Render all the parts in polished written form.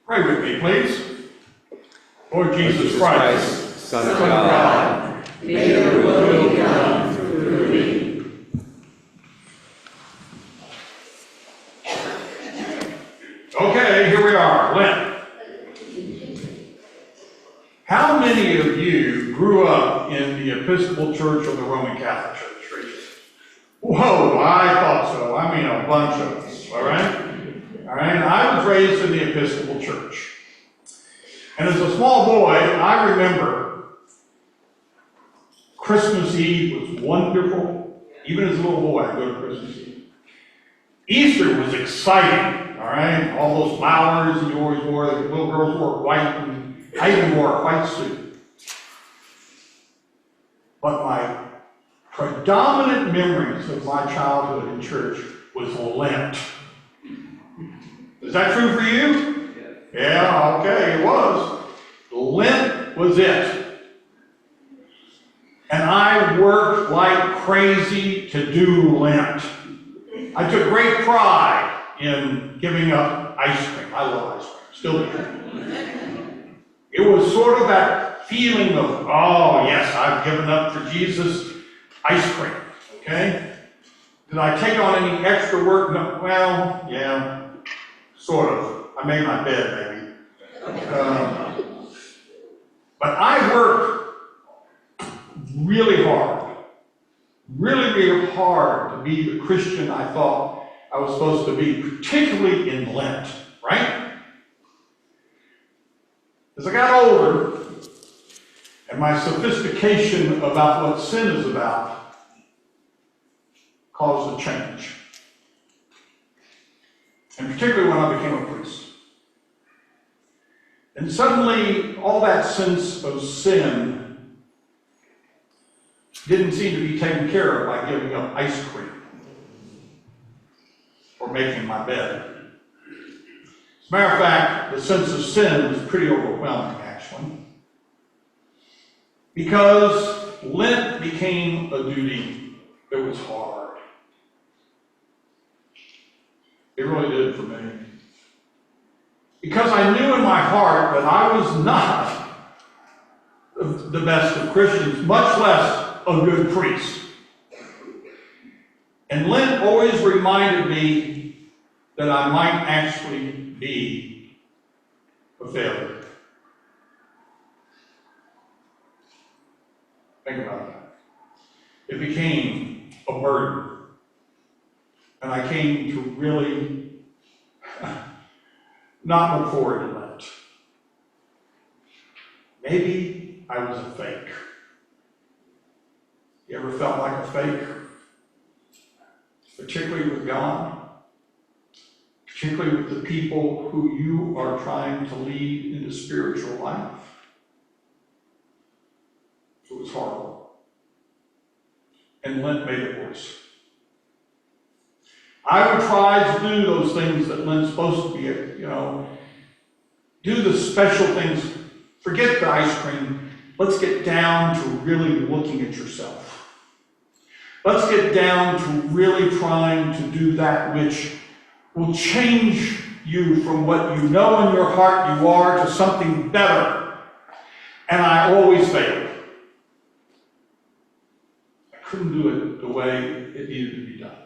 Pray with me, please. Lord Jesus Christ, Son of God, may your will be done through me. Okay, here we are, Lent. How many of you grew up in the Episcopal Church or the Roman Catholic Church? Whoa, I thought so. I mean, a bunch of us, all right? All right, I was raised in the Episcopal Church. And as a small boy, I remember Christmas Eve was wonderful. Even as a little boy, I'd go to Christmas Eve. Easter was exciting, all right? All those flowers and you always wore, the little girls wore white, and I even wore a white suit. But my predominant memories of my childhood in church was Lent. Is that true for you? Yeah, okay, it was. Lent was it. And I worked like crazy to do Lent. I took great pride in giving up ice cream. I love ice cream, still do. It was sort of that feeling of, oh yes, I've given up for Jesus, ice cream, okay? Did I take on any extra work? No, well, yeah, sort of. I made my bed, maybe. But I worked really hard to be the Christian I thought I was supposed to be, particularly in Lent, right? As I got older, and my sophistication about what sin is about caused a change. And particularly when I became a priest. And suddenly, all that sense of sin didn't seem to be taken care of by giving up ice cream or making my bed. As a matter of fact, the sense of sin was pretty overwhelming, actually. Because Lent became a duty that was hard. It really did for me. Because I knew in my heart that I was not the best of Christians, much less a good priest. And Lent always reminded me that I might actually be a failure. Think about that. It became a burden. And I came to really not look forward to Lent. Maybe I was a fake. You ever felt like a fake? Particularly with God? Particularly with the people who you are trying to lead into spiritual life? It was horrible. And Lent made it worse. I would try to do those things that Lent's supposed to be, do the special things. Forget the ice cream. Let's get down to really looking at yourself. Let's get down to really trying to do that which will change you from what you know in your heart you are to something better. And I always failed. I couldn't do it the way it needed to be done.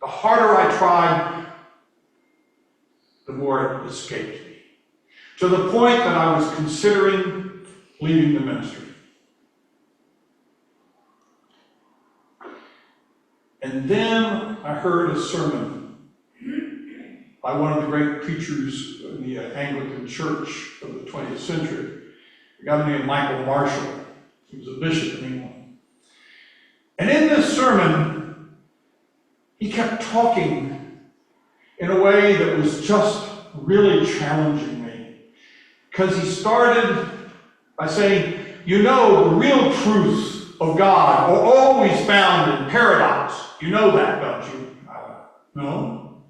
The harder I tried, the more it escaped me. To the point that I was considering leaving the ministry. And then I heard a sermon by one of the great preachers in the Anglican Church of the 20th century, a guy named Michael Marshall. He was a bishop in England. And in this sermon, he kept talking in a way that was just really challenging me. Because he started by saying, the real truths of God are always found in paradox. You know that, don't you? No.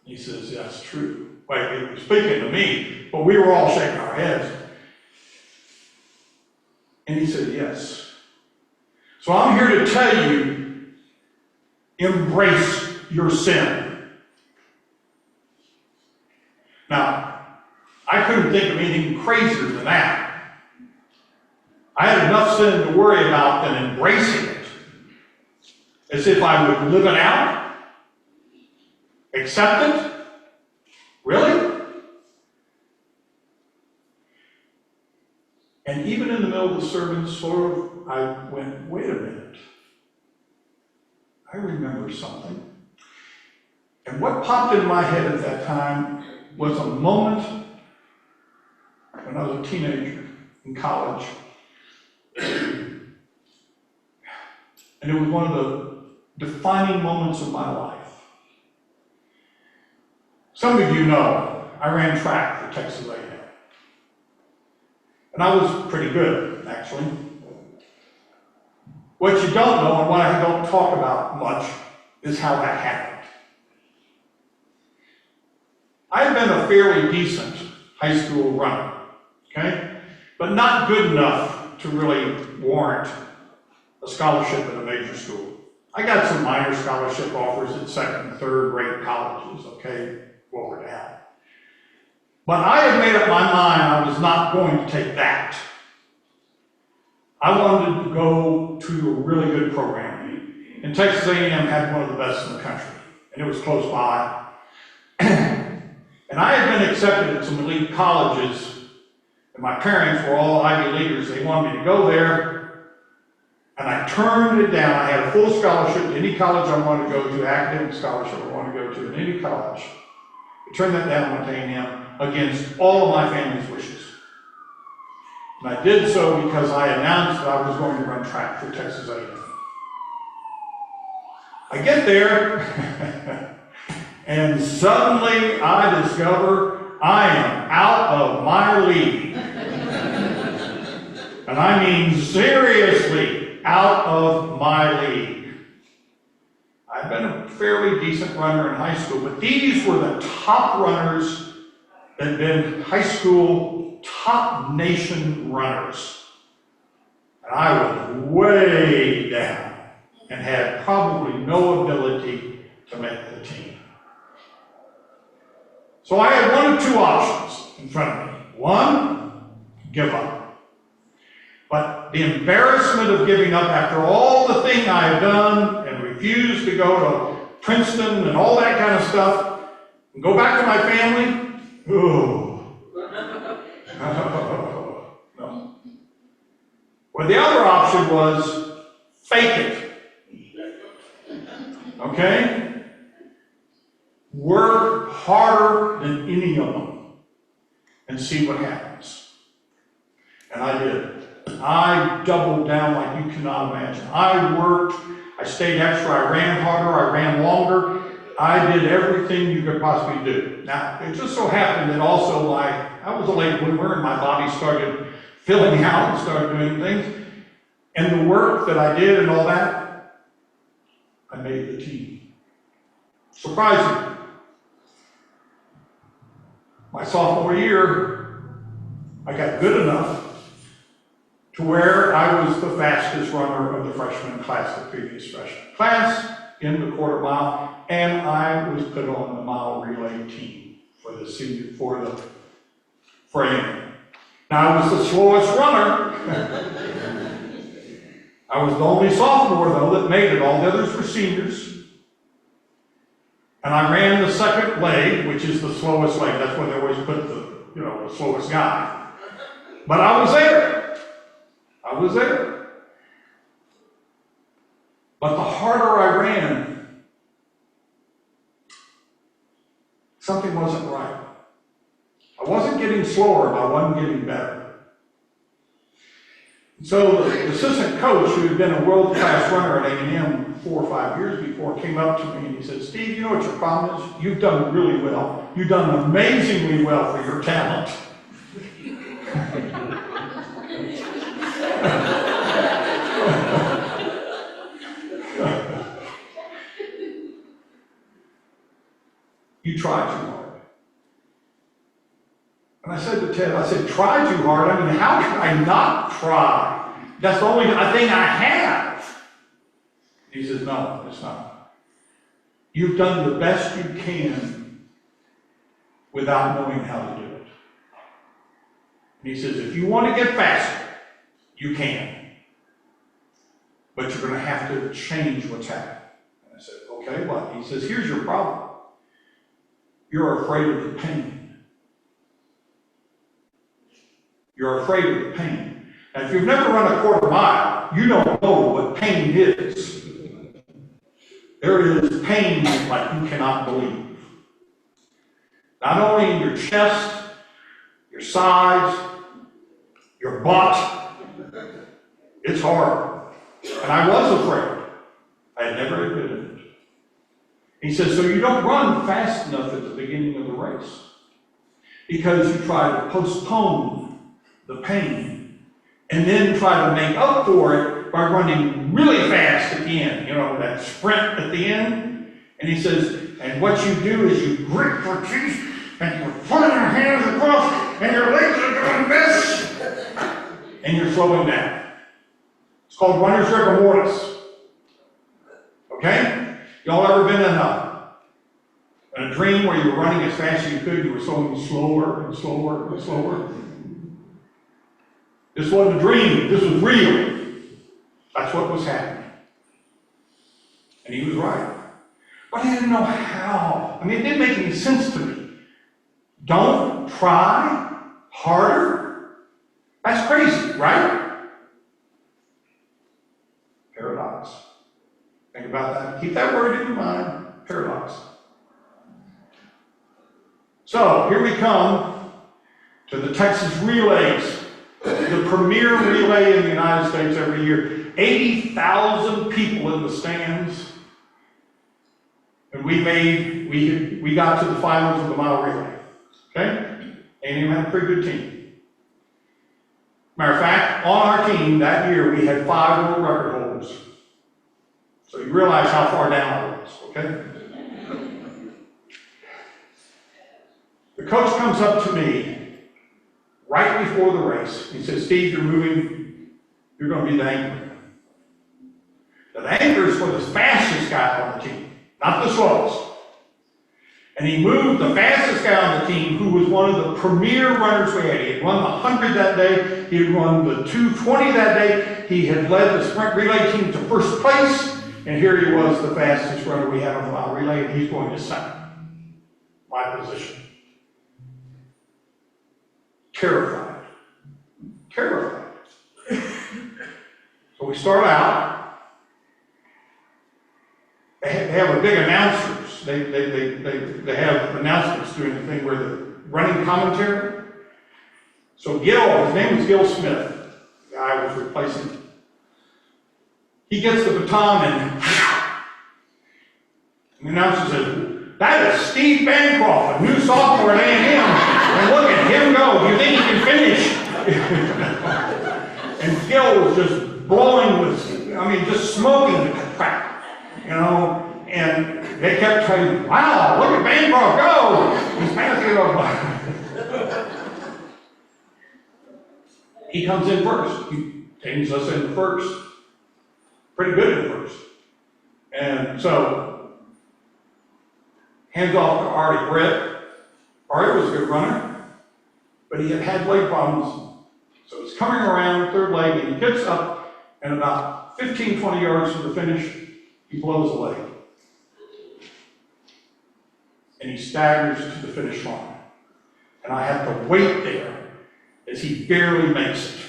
He says, that's true. Wait, he was speaking to me, but we were all shaking our heads. And he said, yes. So I'm here to tell you, embrace your sin. Now, I couldn't think of anything crazier than that. I had enough sin to worry about than embracing it, as if I would live it out, accept it. Really? And even in the middle of the sermon, sort of, I went, wait a minute. I remember something. And what popped in my head at that time was a moment when I was a teenager in college. And it was one of the defining moments of my life. Some of you know I ran track for Texas A&M. And I was pretty good, actually. What you don't know, and what I don't talk about much, is how that happened. I've been a fairly decent high school runner, okay? But not good enough to really warrant a scholarship at a major school. I got some minor scholarship offers at second and third rate colleges, okay, lower down. But I had made up my mind I was not going to take that. I wanted to go to a really good program. And Texas A&M had one of the best in the country, and it was close by. And I had been accepted at some elite colleges, and my parents were all Ivy Leaguers. They wanted me to go there, and I turned it down. I had a full scholarship to any college I wanted to go to, academic scholarship I wanted to go to in any college. I turned that down and went to A&M against all of my family's wishes. And I did so because I announced that I was going to run track for Texas A&M. I get there, and suddenly I discover I am out of my league. And I mean seriously out of my league. I've been a fairly decent runner in high school, but these were the top runners that had been high school top nation runners. And I was way down and had probably no ability to make the team. So I had one of two options in front of me. One, give up. But the embarrassment of giving up after all the thing I had done and refused to go to Princeton and all that kind of stuff, and go back to my family, ooh. No. Well, the other option was fake it. Okay? Work harder than any of them and see what happens. And I did. I doubled down like you cannot imagine. I worked, I stayed extra, I ran harder, I ran longer. I did everything you could possibly do. Now, it just so happened that also I was a late bloomer and my body started filling out and started doing things. And the work that I did and all that, I made the team. Surprisingly. My sophomore year, I got good enough to where I was the fastest runner of the freshman class, the previous freshman class, in the quarter mile, and I was put on the mile relay team for the senior, for A&M. Now, I was the slowest runner. I was the only sophomore, though, that made it. All the others were seniors. And I ran the second leg, which is the slowest leg. That's where they always put the slowest guy. But I was there. I was there. But the harder I ran, something wasn't right. I wasn't getting slower, but I wasn't getting better. So the assistant coach, who had been a world-class runner at A&M 4 or 5 years before, came up to me and he said, "Steve, you know what your problem is? You've done really well. You've done amazingly well for your talent." You try too hard. And I said to Ted, try too hard? I mean, how can I not try? That's the only thing I have. He says, no, it's not. You've done the best you can without knowing how to do it. And he says, if you want to get faster, you can. But you're going to have to change what's happening. And I said, okay, what? He says, here's your problem. You're afraid of the pain. You're afraid of the pain. And if you've never run a quarter mile, you don't know what pain is. There is pain like you cannot believe. Not only in your chest, your sides, your butt. It's hard. And I was afraid. I had never admitted it. He says, so you don't run fast enough at the beginning of the race because you try to postpone the pain and then try to make up for it by running really fast at the end. You know, that sprint at the end. And he says, and what you do is you grit your teeth and you're pulling your hands across and your legs are doing this and you're slowing down. It's called runner's rigor mortis. Okay? Y'all ever been in a dream where you were running as fast as you could, you were going slower and slower and slower? This wasn't a dream, this was real. That's what was happening. And he was right. But I didn't know how. I mean, it didn't make any sense to me. Don't try harder? That's crazy, right? Paradox. Think about that. Keep that word in your mind. Paradox. So, here we come to the Texas Relays, the premier relay in the United States every year. 80,000 people in the stands. And we got to the finals of the mile relay. Okay? A&M had a pretty good team. Matter of fact, on our team that year, we had 5 world record holders. So you realize how far down I was, okay? The coach comes up to me right before the race. He says, Steve, you're going to be the anchor. Now, the anchor is for the fastest guy on the team, not the slowest. And he moved the fastest guy on the team, who was one of the premier runners we had. He had run the 100 that day. He had run the 220 that day. He had led the sprint relay team to first place. And here he was, the fastest runner we had on the mile relay, and he's going to second. My position. Terrified. Terrified. So we start out. They have a big announcers. They have announcements doing the thing where the running commentary. So Gil, his name was Gil Smith, the guy I was replacing. He gets the baton and the announcer says, that is Steve Bancroft, a new sophomore at A&M, and look at him go. Do you think he can finish? And Gil was just blowing with, just smoking the crap, and they kept saying, wow, look at Bancroft go. He's passing it over. He comes in first. He takes us in first. Pretty good at first. And so, hands off to Artie Britt. Artie was a good runner, but he had had leg problems. So he's coming around third leg, and he gets up, and about 15, 20 yards from the finish, he blows a leg. And he staggers to the finish line. And I have to wait there as he barely makes it.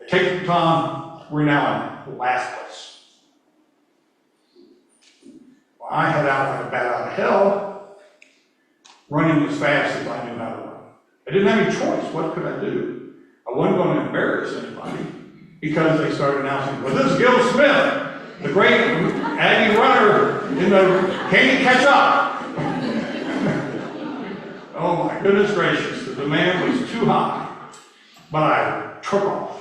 I take the baton. We're now in last place. Well, I head out like a bat out of hell, running as fast as I knew how to run. I didn't have any choice. What could I do? I wasn't going to embarrass anybody because they started announcing, well, this is Gil Smith, the great Aggie runner in the Can You Catch Up? Oh my goodness gracious, the demand was too high. But I took off.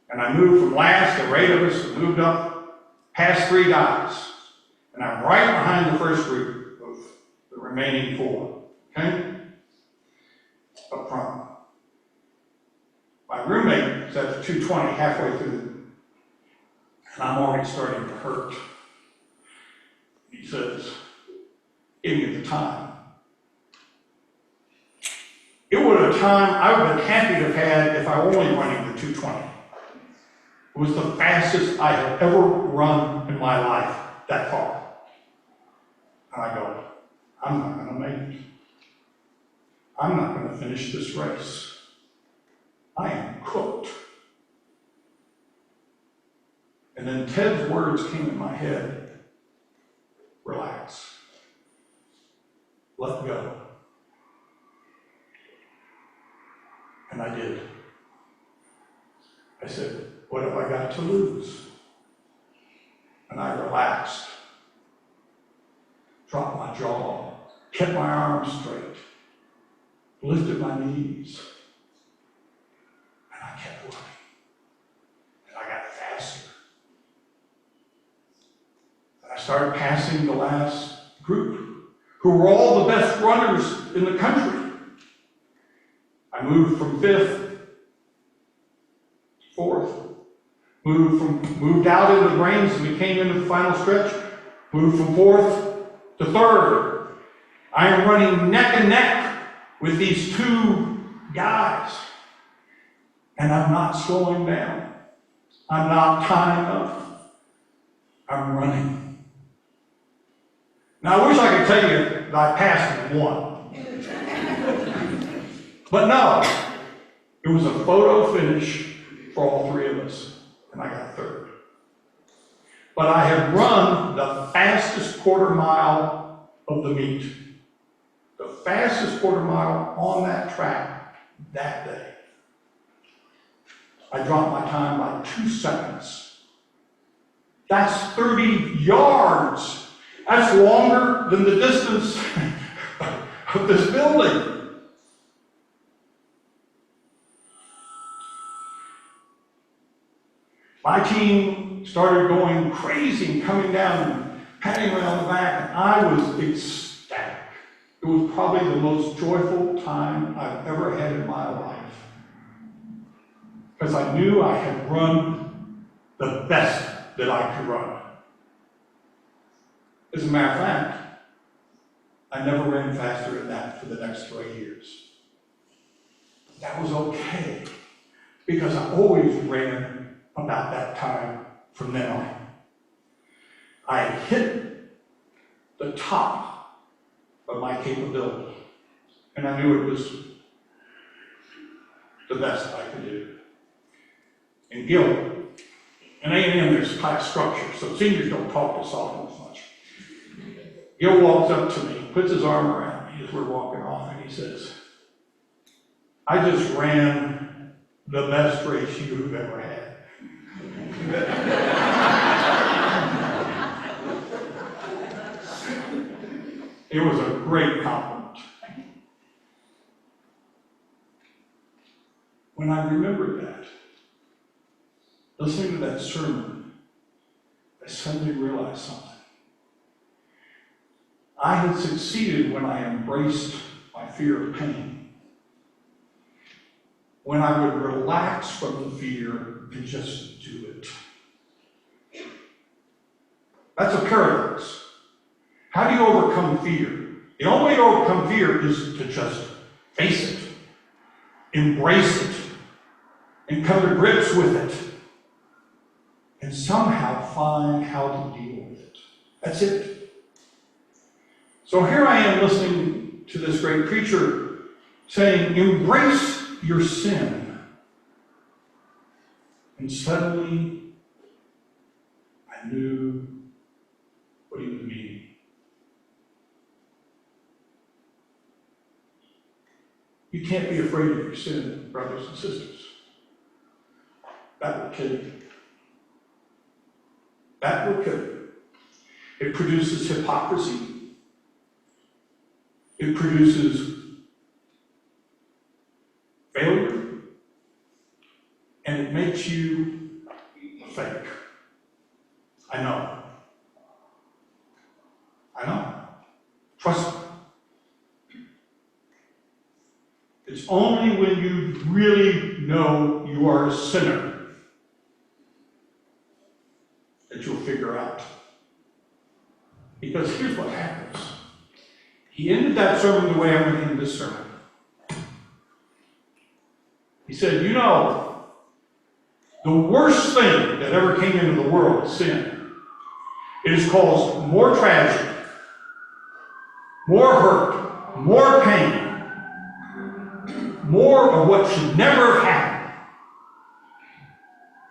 And I moved from last, the rate of us moved up past 3 guys. And I'm right behind the first group of the remaining 4. Okay? Up front. My roommate is at 220, halfway through. And I'm already starting to hurt. He says, give time. It was a time I would have been happy to have had if I were only running the 220. It was the fastest I had ever run in my life that far. And I go, I'm not going to make it. I'm not going to finish this race. I am cooked. And then Ted's words came in my head. Relax. Let go. And I did. I said, what have I got to lose? And I relaxed. Dropped my jaw. Kept my arms straight. Lifted my knees. And I kept running. And I got faster. And I started passing the last group, who were all the best runners in the country. I moved from 5th to 4th. Moved out into the range and we came into the final stretch. Moved from 4th to 3rd. I am running neck and neck with these two guys. And I'm not slowing down. I'm not tying up. I'm running. Now I wish I could tell you that I passed and won. But no, it was a photo finish for all three of us, and I got 3rd. But I had run the fastest quarter mile of the meet. The fastest quarter mile on that track that day. I dropped my time by 2 seconds. That's 30 yards. That's longer than the distance of this building. My team started going crazy and coming down and patting me on the back, and I was ecstatic. It was probably the most joyful time I've ever had in my life. Because I knew I had run the best that I could run. As a matter of fact, I never ran faster than that for the next 3 years. That was okay, because I always ran about that time from then on. I hit the top of my capability, and I knew it was the best I could do. And Gil, in A&M there's class structure, so seniors don't talk to sophomores much. Gil walks up to me, puts his arm around me as we're walking off, and he says, I just ran the best race you've ever had. It was a great compliment. When I remembered that, listening to that sermon, I suddenly realized something. I had succeeded when I embraced my fear of pain. When I would relax from the fear and just do it. That's a paradox. How do you overcome fear? The only way to overcome fear is to just face it, embrace it, and come to grips with it, and somehow find how to deal with it. That's it. So here I am listening to this great preacher saying, embrace your sin. And suddenly, I knew what he was meaning. You can't be afraid of your sin, brothers and sisters. That will kill you. That will kill you. It produces hypocrisy. It produces failure. And it makes you fake. I know. I know. Trust me. It's only when you really know you are a sinner that you'll figure out. Because here's what happens. He ended that sermon the way I'm going to end this sermon. He said, you know, the worst thing that ever came into the world is sin. It has caused more tragedy, more hurt, more pain, more of what should never have happened.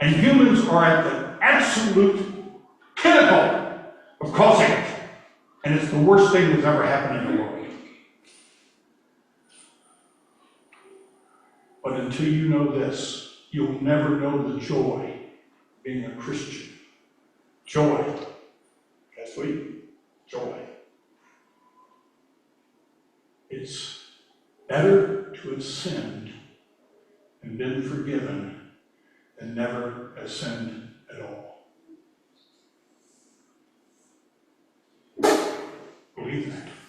And humans are at the absolute pinnacle of causing it. And it's the worst thing that's ever happened in the world. But until you know this, you'll never know the joy of being a Christian. Joy. That's sweet. Joy. It's better to have sinned and been forgiven than never have sinned at all. Believe that.